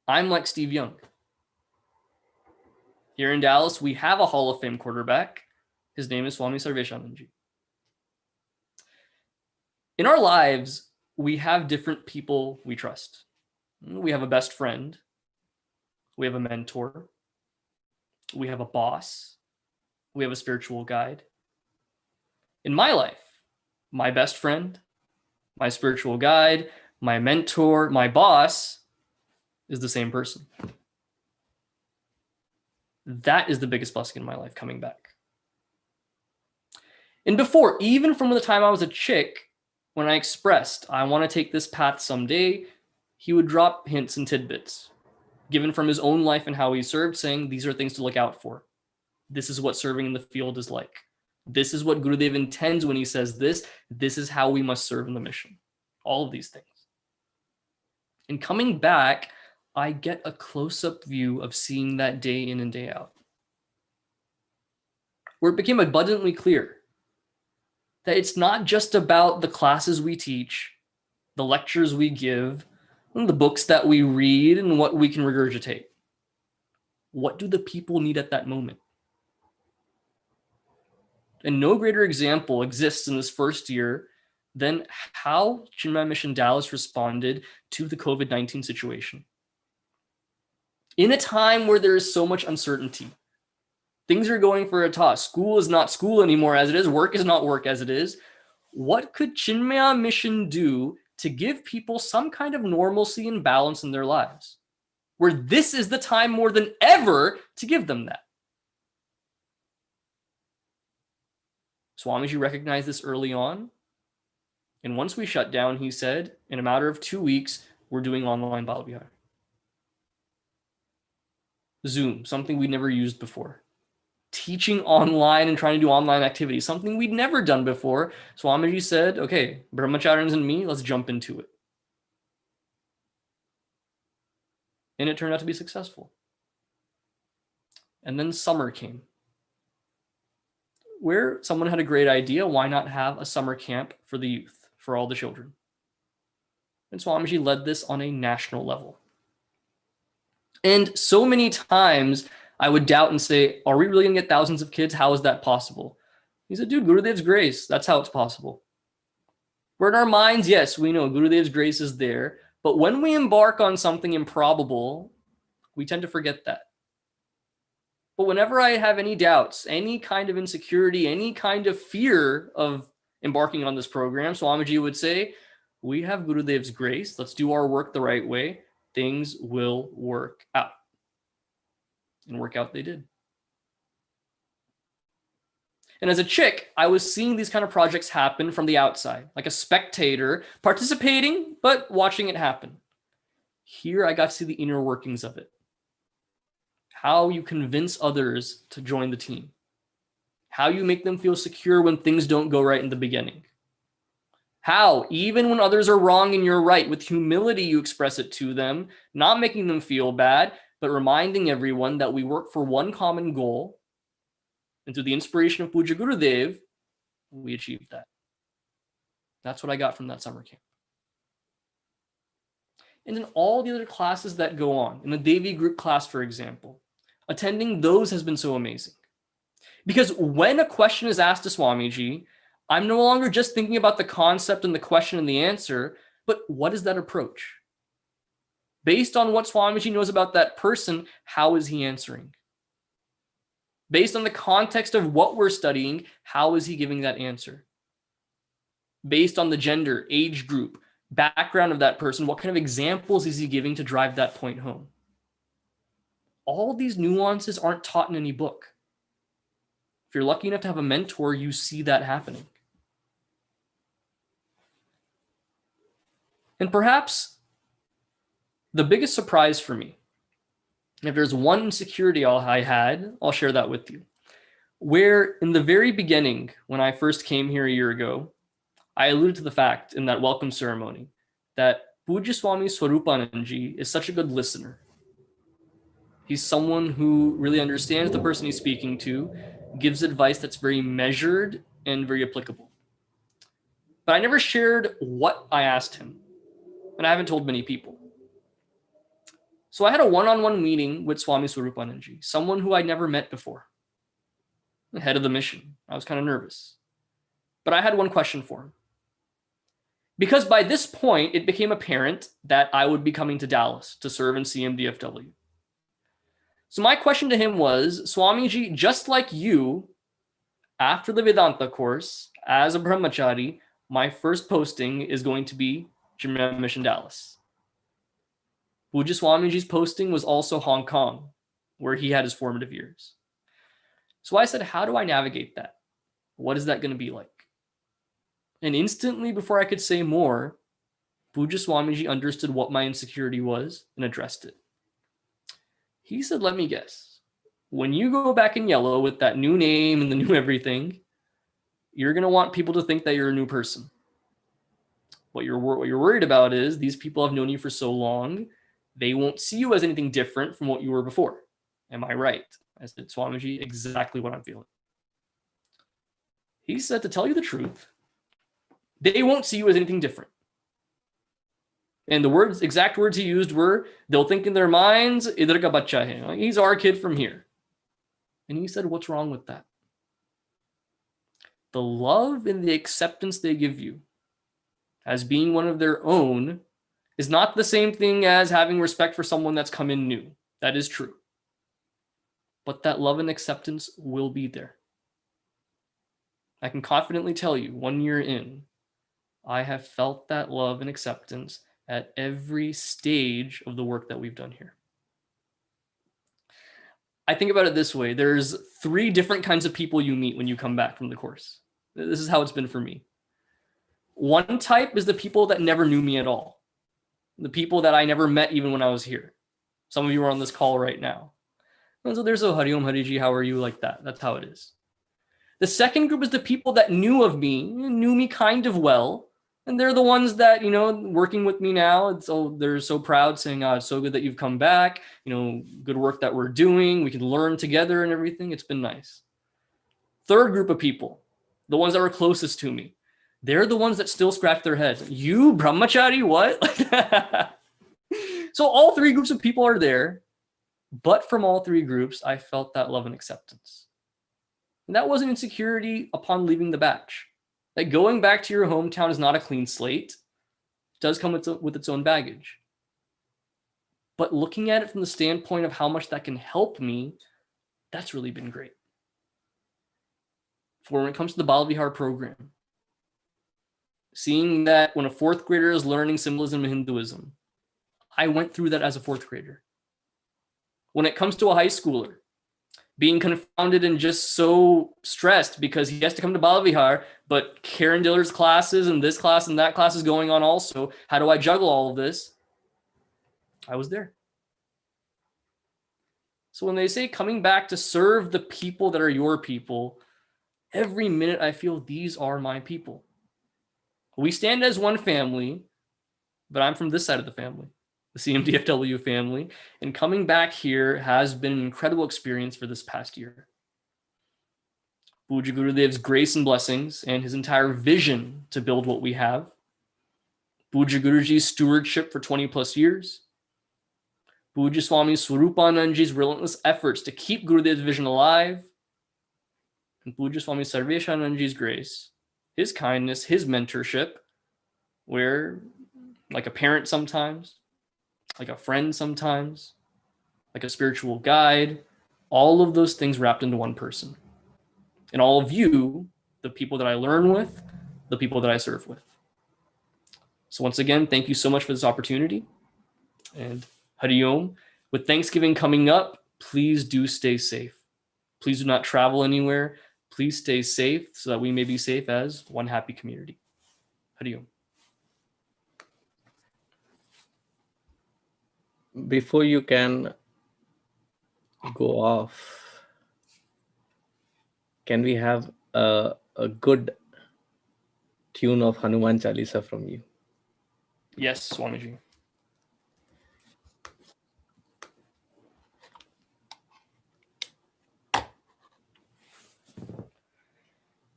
I'm like Steve Young. Here in Dallas, we have a Hall of Fame quarterback. His name is Swami Sarveshananji. In our lives, we have different people we trust. We have a best friend. We have a mentor. We have a boss. We have a spiritual guide. In my life, my best friend, my spiritual guide, my mentor, my boss is the same person. That is the biggest blessing in my life, coming back. And before, even from the time I was a chick, when I expressed, I want to take this path someday, he would drop hints and tidbits given from his own life and how he served, saying, these are things to look out for. This is what serving in the field is like. This is what Gurudev intends when he says this. This is how we must serve in the mission. All of these things. And coming back, I get a close-up view of seeing that day in and day out, where it became abundantly clear that it's not just about the classes we teach, the lectures we give, and the books that we read, and what we can regurgitate. What do the people need at that moment? And no greater example exists in this first year than how Chinmaya Mission Dallas responded to the COVID-19 situation. In a time where there is so much uncertainty, things are going for a toss. School is not school anymore as it is. Work is not work as it is. What could Chinmaya Mission do to give people some kind of normalcy and balance in their lives, where this is the time more than ever to give them that? Swamiji recognized this early on. And once we shut down, he said, in a matter of 2 weeks, we're doing online Balabihar. Zoom, something we'd never used before. Teaching online and trying to do online activities, something we'd never done before. Swamiji said, okay, Brahmacharians and me, let's jump into it. And it turned out to be successful. And then summer came, where someone had a great idea. Why not have a summer camp for the youth, for all the children? And Swamiji led this on a national level. And so many times I would doubt and say, are we really going to get thousands of kids? How is that possible? He said, dude, Gurudev's grace, that's how it's possible. We're in our minds, yes, we know Gurudev's grace is there. But when we embark on something improbable, we tend to forget that. But whenever I have any doubts, any kind of insecurity, any kind of fear of embarking on this program, Swamiji would say, we have Gurudev's grace. Let's do our work the right way. Things will work out. And work out they did. And as a chick, I was seeing these kind of projects happen from the outside, like a spectator, participating, but watching it happen. Here I got to see the inner workings of it. How you convince others to join the team. How you make them feel secure when things don't go right in the beginning. How, even when others are wrong and you're right, with humility you express it to them, not making them feel bad, but reminding everyone that we work for one common goal. And through the inspiration of Puja Gurudev, we achieved that. That's what I got from that summer camp. And in all the other classes that go on, in the Devi group class, for example, attending those has been so amazing. Because when a question is asked to Swamiji, I'm no longer just thinking about the concept and the question and the answer, but what is that approach? Based on what Swamiji knows about that person, how is he answering? Based on the context of what we're studying, how is he giving that answer? Based on the gender, age group, background of that person, what kind of examples is he giving to drive that point home? All these nuances aren't taught in any book. If you're lucky enough to have a mentor, you see that happening. And perhaps the biggest surprise for me, if there's one insecurity I had, I'll share that with you. Where in the very beginning, when I first came here a year ago, I alluded to the fact in that welcome ceremony that Pujya Swami Swarupananji is such a good listener. He's someone who really understands the person he's speaking to, gives advice that's very measured and very applicable. But I never shared what I asked him, and I haven't told many people. So I had a one-on-one meeting with Swami Swarupananji, someone who I'd never met before, the head of the mission. I was kind of nervous. But I had one question for him. Because by this point, it became apparent that I would be coming to Dallas to serve in CMDFW. So my question to him was, Swamiji, just like you, after the Vedanta course, as a Brahmachari, my first posting is going to be Jamaica Mission Dallas. Puja Swamiji's posting was also Hong Kong, where he had his formative years. So I said, how do I navigate that? What is that going to be like? And instantly, before I could say more, Puja Swamiji understood what my insecurity was and addressed it. He said, let me guess. When you go back in yellow with that new name and the new everything, you're going to want people to think that you're a new person. What you're worried about is these people have known you for so long, they won't see you as anything different from what you were before. Am I right? I said, Swamiji, exactly what I'm feeling. He said, to tell you the truth, they won't see you as anything different. And the exact words he used were, they'll think in their minds, idhar ka bachcha hai. He's our kid from here. And he said, what's wrong with that? The love and the acceptance they give you as being one of their own is not the same thing as having respect for someone that's come in new. That is true. But that love and acceptance will be there. I can confidently tell you, 1 year in, I have felt that love and acceptance at every stage of the work that we've done here. I think about it this way. There's 3 different kinds of people you meet when you come back from the course. This is how it's been for me. One type is the people that never knew me at all. The people that I never met even when I was here. Some of you are on this call right now. And so there's a Hari Om Hariji, how are you, like that. That's how it is. The second group is the people that knew me kind of well. And they're the ones that, working with me now. So they're so proud saying, it's so good that you've come back. Good work that we're doing. We can learn together and everything. It's been nice. Third group of people, the ones that were closest to me. They're the ones that still scratch their heads. You, Brahmachari, what? So all 3 groups of people are there. But from all 3 groups, I felt that love and acceptance. And that wasn't insecurity upon leaving the batch. That going back to your hometown is not a clean slate. It does come with its own baggage. But looking at it from the standpoint of how much that can help me, that's really been great. For when it comes to the Balavihar program, seeing that when a 4th grader is learning symbolism in Hinduism, I went through that as a 4th grader. When it comes to a high schooler, being confounded and just so stressed because he has to come to Balavihar, but Karen Diller's classes and this class and that class is going on also. How do I juggle all of this? I was there. So when they say coming back to serve the people that are your people, every minute I feel these are my people. We stand as one family, but I'm from this side of the family, the CMDFW family, and coming back here has been an incredible experience for this past year. Puja Gurudev's grace and blessings and his entire vision to build what we have. Puja Guruji's stewardship for 20 plus years. Puja Swami Swarupanandaji's relentless efforts to keep Gurudev's vision alive. And Puja Swami Sarveshanandaji's grace, his kindness, his mentorship, where like a parent sometimes, like a friend sometimes, like a spiritual guide, all of those things wrapped into one person. And all of you, the people that I learn with, the people that I serve with. So once again, thank you so much for this opportunity. And Hari Om. With Thanksgiving coming up, please do stay safe. Please do not travel anywhere. Please stay safe so that we may be safe as one happy community. Hari Om. Before you can go off, can we have a good tune of Hanuman Chalisa from you? Yes, Swamiji.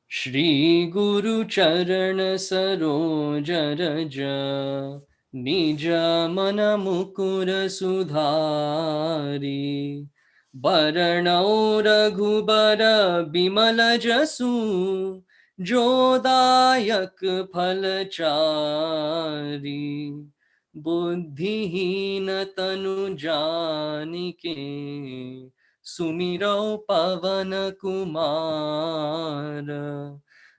Shri Guru Charan Saroj Raja Nija Mana Mukura Sudhari Baranau Raghubara Bimala Jasu Jodayak Phalachari Buddhihina Tanu Janike Sumiro Pavan Kumara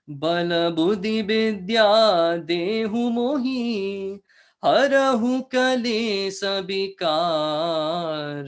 बल बुद्धि विद्या देहु मोहि, हरहु कलेस विकार।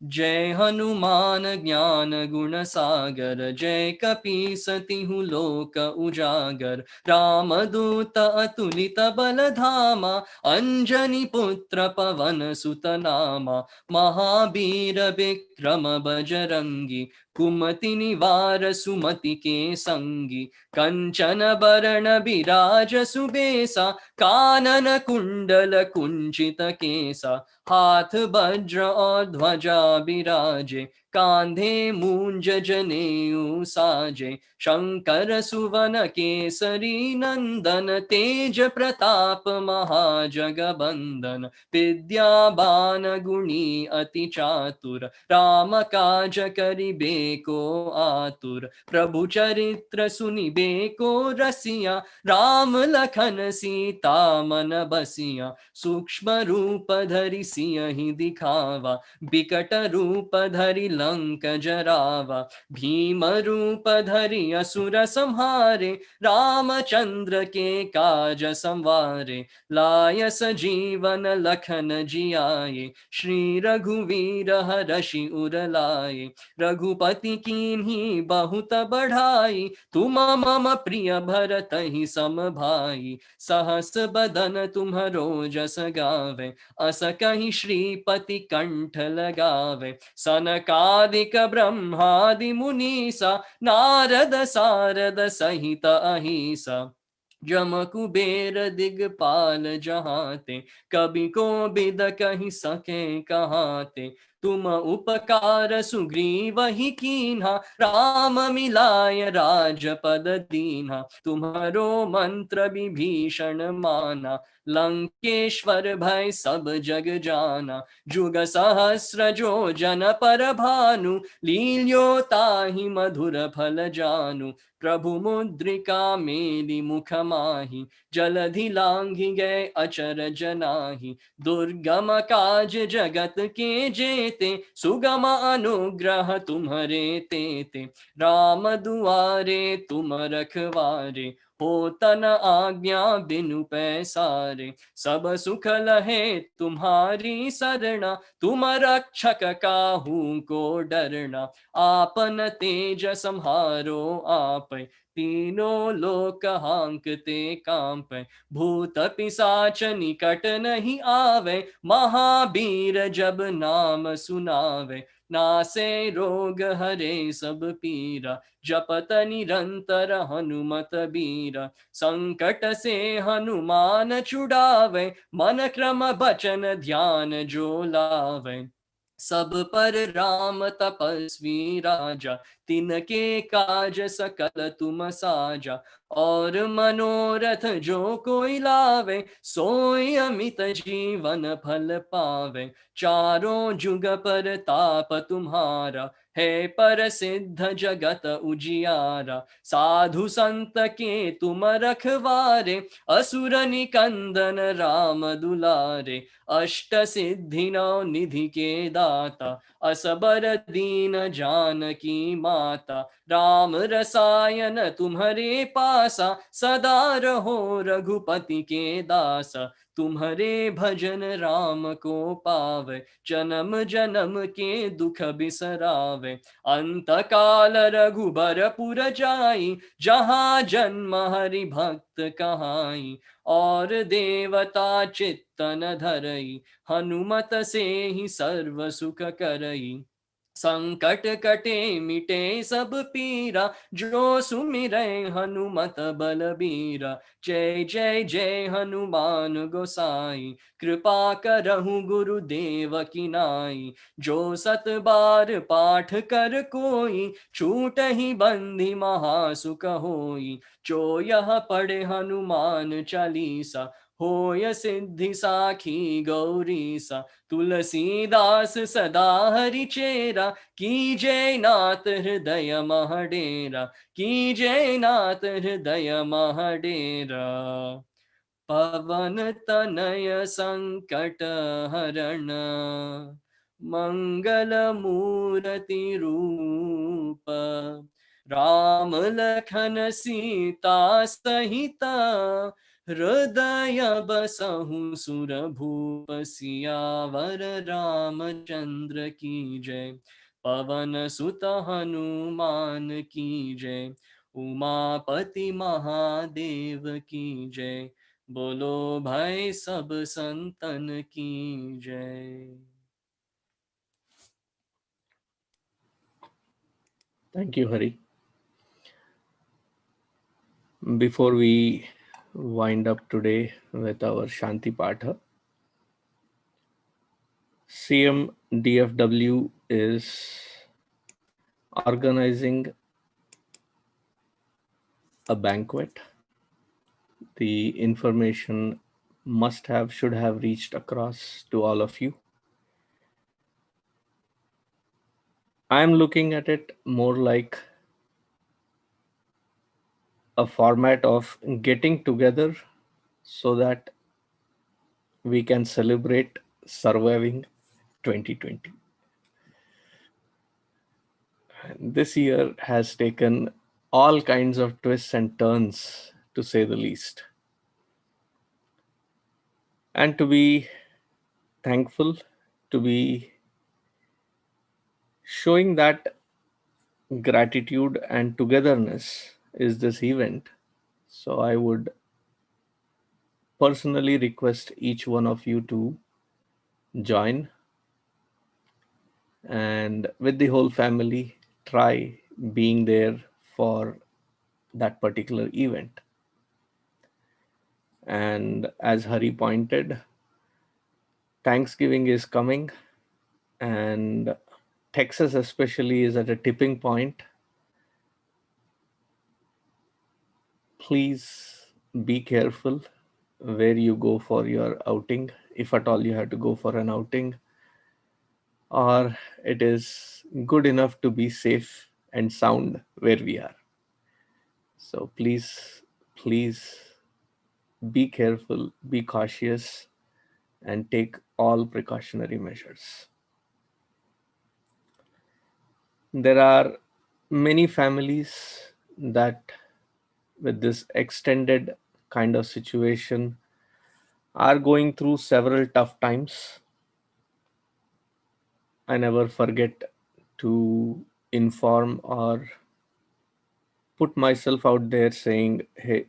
जय हनुमान ज्ञान गुण सागर, जय कपीस तिहु लोक उजागर। राम दूत अतुलित बल धामा, अंजनी पुत्र पवन सुत नामा। महावीर विक्रम बजरंगी, कुमति निवार सुमति के संगी। कंचन बरण विराज सुबेसा, कानन कुंडल कुंचित केसा। हाथ वज्र और ध्वजा विराजे, कांधे मूंज जनेऊ साजे। शंकर सुवन केसरी नंदन, तेज प्रताप महाजगबंदन। विद्यावान गुणी अति चातुर, राम काज करिबे को आतुर। प्रभु चरित्र सुनिबे को रसिया, राम लखन सीता मन बसिया। सूक्ष्म रूप धरि सियहि दिखावा, बिकट रूप धरि लंक जरावा। भीम रूप धरि असुर संहारे, रामचंद्र के काज संवारे। लाय सजीवन लखन जियाए, श्री रघुवीर हरषि उर लाए। रघुपति कीन्ही बहुत बढ़ाई, तुम मम प्रिय भरतहि सम भाई। सहस बदन तुम्हरो जस गावे, अस कहीं श्रीपति कंठ लगावे। सनकादिक ब्रह्मादि मुनीसा, नारद सारद सहित अहिसा। जम कुबेर दिगपाल जहाते, कवि को बिद कहि सके कहाते। तुम उपकार सुग्रीव ही कीन्हा, राम मिलाय राजपद दीन्हा। तुम्हारो मंत्र विभीषण माना, लंकेश्वर भय सब जग जाना। जुग सहस्र जो जन पर भानु, लील्यो ताहि मधुर फल जानु। प्रभु मुद्रिका मेलि मुख माहि, जलधि लांघि गए अचर जनाहि। दुर्गम काज जगत के जेते, सुगम अनुग्रह तुम्हरे तेते। राम दुआरे तुम रखवारे, होतन आज्ञा बिनु पैसारे। सब सुख लहे तुम्हारी सरना, तुम रक्षक काहू को डरना। आपन तेज सम्हारो आपै, तीनों लोक हांकते कांपै। भूत पिशाच निकट नहीं आवे, महावीर जब नाम सुनावे। नासे रोग हरे सब पीरा, जपत निरंतर हनुमत बीरा। संकट से हनुमान छुड़ावे, मन क्रम बचन ध्यान जो लावे। सब पर राम तपस्वी राजा, तिनके काज सकल तुम साजा। और मनोरथ जो कोई लावे, सोई अमित जीवन फल पावे। चारों जुग पर ताप तुम्हारा, है पर सिद्ध जगत उजियारा। साधु संत के तुम रखवारे, असुर निकंदन राम दुलारे। अष्ट सिद्धि नौ निधि के दाता, असबर दीन जानकी माता। राम रसायन तुम्हारे पासा, सदा रहो रघुपति के दासा। तुम्हारे भजन राम को पावे, जन्म जन्म के दुख बिसरावे। अंत काल रघुबर पुर जाई, जहाँ जन्म हरि भक्त कहाई। और देवता चित्तन धरई, हनुमत से ही सर्व सुख करई। संकट कटे मिटे सब पीरा, जो सुमिरै हनुमत बलबीरा। जय जय जय हनुमान गोसाई, कृपा करहु गुरुदेव की नाई। जो सत बार पाठ कर कोई, छूट ही बंदी महासुख होई। जो यह पढ़े हनुमान चालीसा, होय सिद्धि साखी गौरीसा। तुलसीदास सदा हरि चेरा, की जय नाथ हृदय महडेरा। की जय नाथ हृदय महडेरा। पवन तनय संकट हरण, मंगल मूर्ति रूप। राम लखन सीता सहिता हृदय बसहु सुरभूप सियावर रामचंद्र की जय। पवन सुत हनुमान की जय। उमापति महादेव की जय। बोलो भाई सब संतन की जय। Thank you, Hari. Before we wind up today with our Shanti Patha, CM DFW is organizing a banquet. The information should have reached across to all of you. I'm looking at it more like a format of getting together so that we can celebrate surviving 2020. And this year has taken all kinds of twists and turns, to say the least. And to be thankful, to be showing that gratitude and togetherness is this event. So I would personally request each one of you to join and with the whole family try being there for that particular event. And as Hari pointed, Thanksgiving is coming, and Texas especially is at a tipping point. Please be careful where you go for your outing, if at all you have to go for an outing, or it is good enough to be safe and sound where we are. So please be careful, be cautious, and take all precautionary measures. There are many families that, with this extended kind of situation, are going through several tough times. I never forget to inform or put myself out there saying, hey,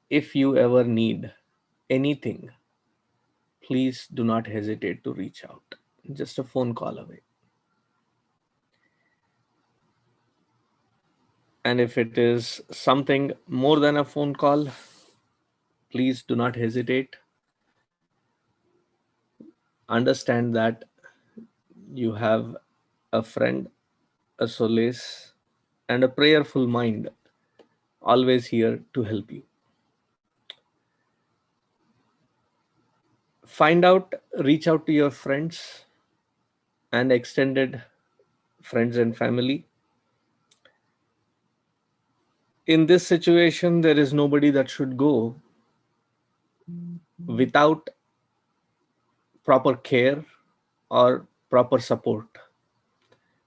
if you ever need anything, please do not hesitate to reach out. Just a phone call away. And if it is something more than a phone call, please do not hesitate. Understand that you have a friend, a solace, and a prayerful mind always here to help you. Reach out to your friends and extended friends and family. In this situation, there is nobody that should go without proper care or proper support.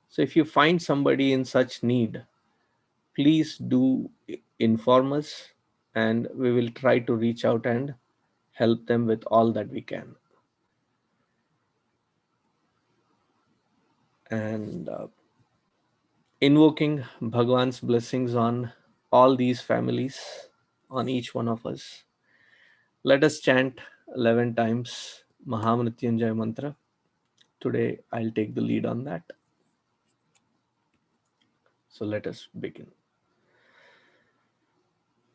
So if you find somebody in such need, please do inform us, and we will try to reach out and help them with all that we can. And invoking Bhagwan's blessings on all these families, on each one of us. Let us chant 11 times Mahamrityunjay mantra. Today I'll take the lead on that. So let us begin.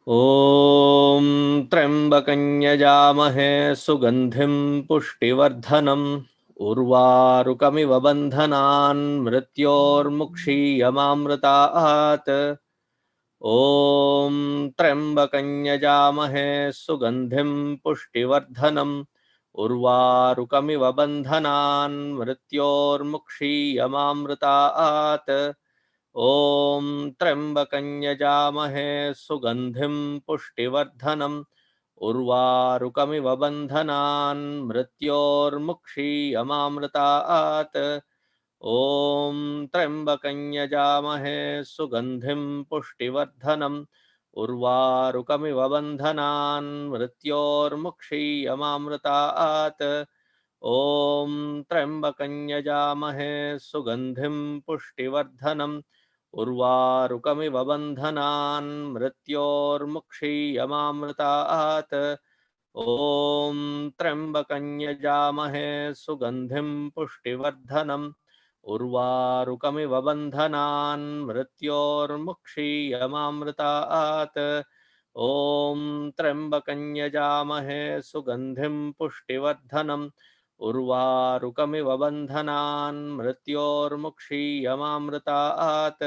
ॐ त्र्यम्बकं यजामहे सुगन्धिं पुष्टिवर्धनम् उर्वारुकमिव बन्धनान् मृत्योर्मुक्षीयमामृतात् ॐ त्र्यम्बकं यजामहे सुगन्धिं पुष्टिवर्धनम् उर्वारुकमिव बन्धनान् मृत्योर्मुक्षीयमामृतात् ॐ त्र्यम्बकं यजामहे सुगन्धिं पुष्टिवर्धनम् उर्वारुकमिव बन्धनान् मृत्योर्मुक्षीयमामृतात् ॐ त्र्यम्बकं यजामहे सुगन्धिं पुष्टिवर्धनम् उर्वारुकमिव बन्धनान् मृत्योर्मुक्षीयमामृतात् ॐ त्र्यम्बकं यजामहे सुगन्धिं पुष्टिवर्धनम् उर्वारुकमिव बन्धनान् मृत्योर्मुक्षीयमामृतात् ॐ त्र्यम्बकं यजामहे सुगन्धिं पुष्टिवर्धनम् उर्वारुकमिव बन्धनान् मृत्योर्मुक्षीयमामृतात् ॐ त्र्यम्बकं यजामहे सुगन्धिं पुष्टिवर्धनम् उर्वारुकमिव बन्धनान् मृत्योर्मुक्षीयमामृतात्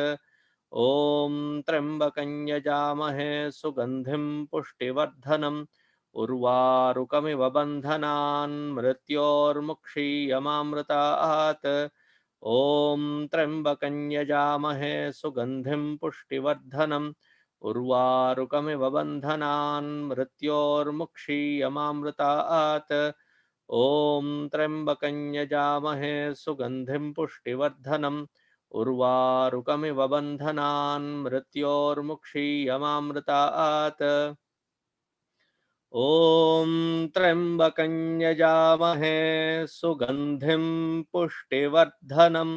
ॐ त्र्यम्बकं यजामहे सुगन्धिं पुष्टिवर्धनम् उर्वारुकमिव बन्धनान् मृत्योर्मुक्षीयमामृतात् ॐ त्र्यम्बकं यजामहे सुगन्धिं पुष्टिवर्धनम् उर्वारुकमिव बन्धनान् मृत्योर्मुक्षीयमामृतात् ॐ त्र्यम्बकं यजामहे सुगन्धिं पुष्टिवर्धनम् उर्वारुकमिव बन्धनान् मृत्योर्मुक्षीयमामृतात् ॐ त्र्यम्बकं यजामहे सुगन्धिं पुष्टिवर्धनम्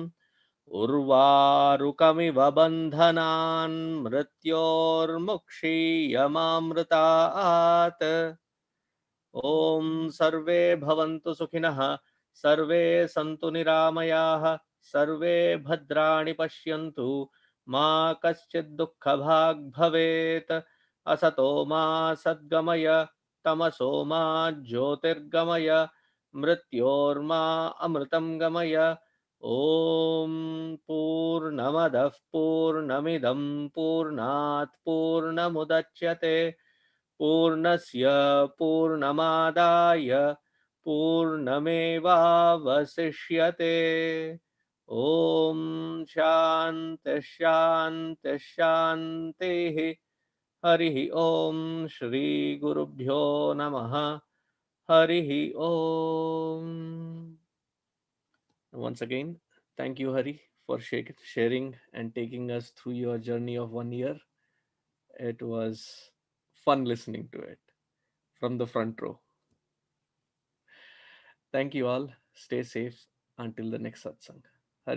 उर्वारुकमिव बन्धनान् मृत्योर्मुक्षीयमामृतात् ॐ सर्वे भवन्तु सुखिनः सर्वे सन्तु निरामयाः सर्वे भद्राणि पश्यन्तु मा कश्चित् दुःखभाग् भवेत् असतो मा सद्गमय तमसो मा ज्योतिर्गमय मृत्योर्मा अमृतं गमय ॐ पूर्णमदः पूर्णमिदं पूर्णात् पूर्णमुदच्यते पूर्णस्य पूर्णमादाय पूर्णमेवावशिष्यते ॐ शान्ति शान्ति शान्तिः हरिः ॐ श्रीगुरुभ्यो नमः हरिः ॐ once again thank you Hari for sharing and taking us through your journey of 1 year. It was fun listening to it from the front row. Thank you all. Stay safe until the next satsang.